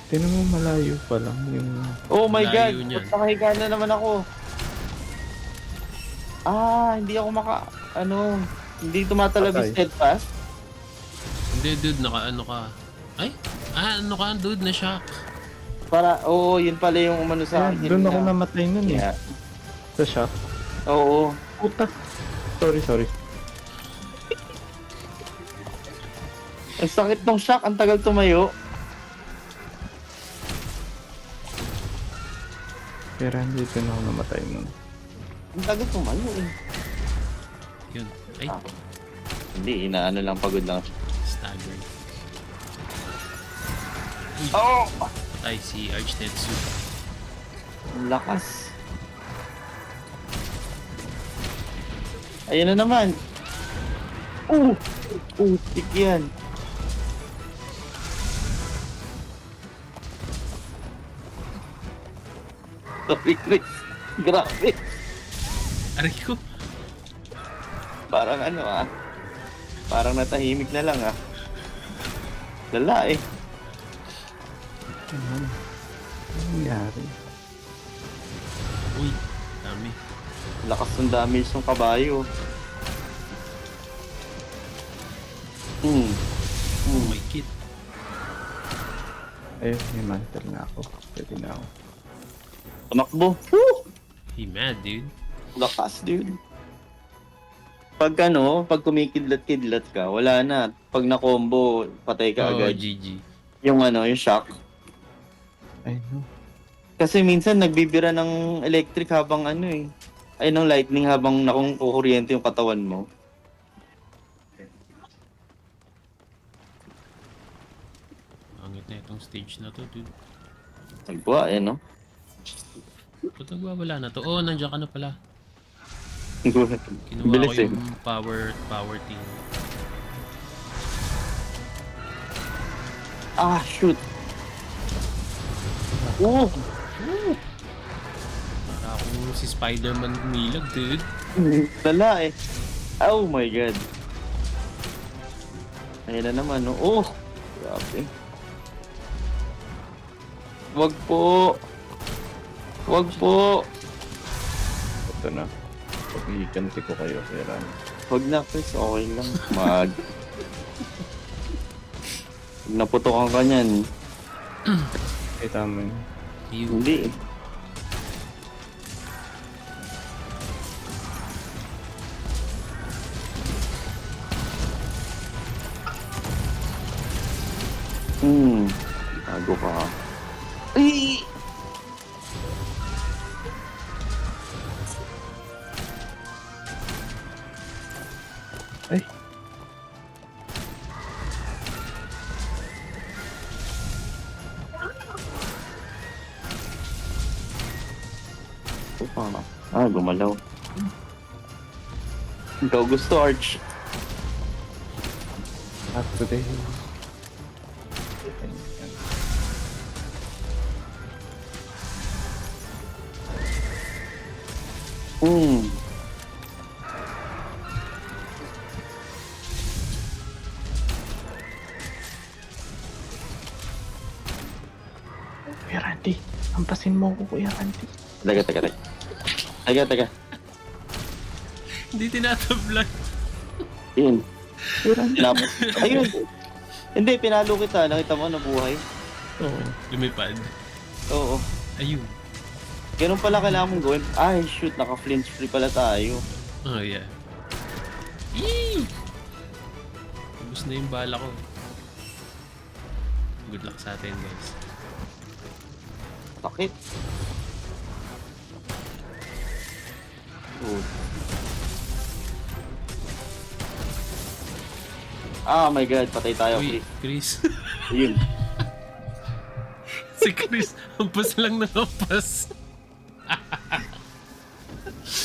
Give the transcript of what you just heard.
Tinan mo malayo pa lang yung... Oh my God! Layo niyan. Nakahiga na naman ako. Hindi ako hindi tumatalab yung Patay. steadfast. Hindi, dude, naka-ano ka. Ay? Ano ka, dude, na-shock. Yun pala yung umano sa akin. Doon ako namatay nun eh. Yeah. Sa shop. Oo. Puta. Sorry. Ang sakit ng shock, ang tagal tumayo. Pero hindi doon ako namatay nun. Ang tagal tumayo eh. Yun. Ay, Hindi, inaano lang, pagod lang. stagger. Oh! Ay, si Archnetsu. Ang lakas. Ayun na naman. Tik yan. Sorry, Chris. Grabe. Aray ko. Parang parang natahimik na lang Lala eh. Ano nangyari? Uy, dami. Lakas ng damage ng kabayo. Oh, my kit. Ayun, may mantle na ako. Pwede na ako. Tumakbo. Woo! He mad, dude. Lakas, dude. Pag kumikidlat-kidlat ka, wala na. Pag na-combo, patay ka Oh, agad. GG. Yung shock. Ay no. Kasi minsan nagbibira ng electric habang ng lightning habang kukuryente yung katawan mo. Pangit na itong stage na to, dude. Nagbuha, no? Ba't nagwawala na to? Oh, nandiyan ka na pala. Kinuha Bilis ko yung power team. Shoot. Oh! Para akong si Spider-Man umilag, dude. Lala eh. Oh my God. Ayun na naman, no? Oh! Grabe. Wag po! Ito na. Pag-iikanti ko kayo, Sir Ram. Wag na, Chris. Okay lang. Pag naputokan ka niyan. Ay, tama yun. You. Hindi eh. Bago ka. Ay! Ay! Gumalaw. Ikaw gusto, Arch. Not today. Kuya Randy, hampasin mo ako, Kuya Randy. Teka. Hindi tinatablan. Yun. Kuya Randy. Ayun. Hindi, pinalo kita. Nakita mo, nabuhay. Oo. Lumipad. Oo. Ayun. Ganun pala kailangan mong gawin. Ay, shoot. Naka-flinch free pala tayo. Oh, yeah. Eee! Ubus na yung bala ko. Good luck sa atin, guys. Sakit. My God. Patay tayo, Uy, Chris. Chris. Yun. Si Chris, hampas lang na hampas.